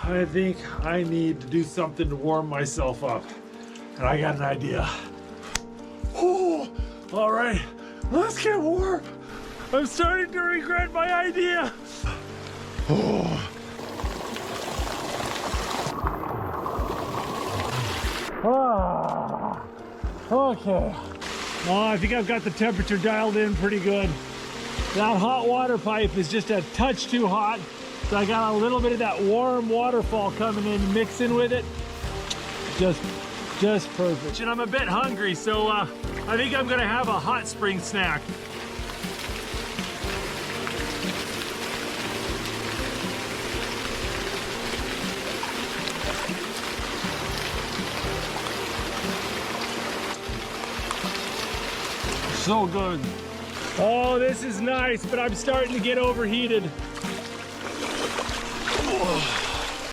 I think I need to do something to warm myself up. And I got an idea. Oh, all right, let's get warm. I'm starting to regret my idea. Oh. Ah, okay. Oh, I think I've got the temperature dialed in pretty good. That hot water pipe is just a touch too hot. So I got a little bit of that warm waterfall coming in, mixing with it. Just perfect. And I'm a bit hungry, so I think I'm gonna have a hot spring snack. So good. Oh, this is nice, but I'm starting to get overheated. Oh.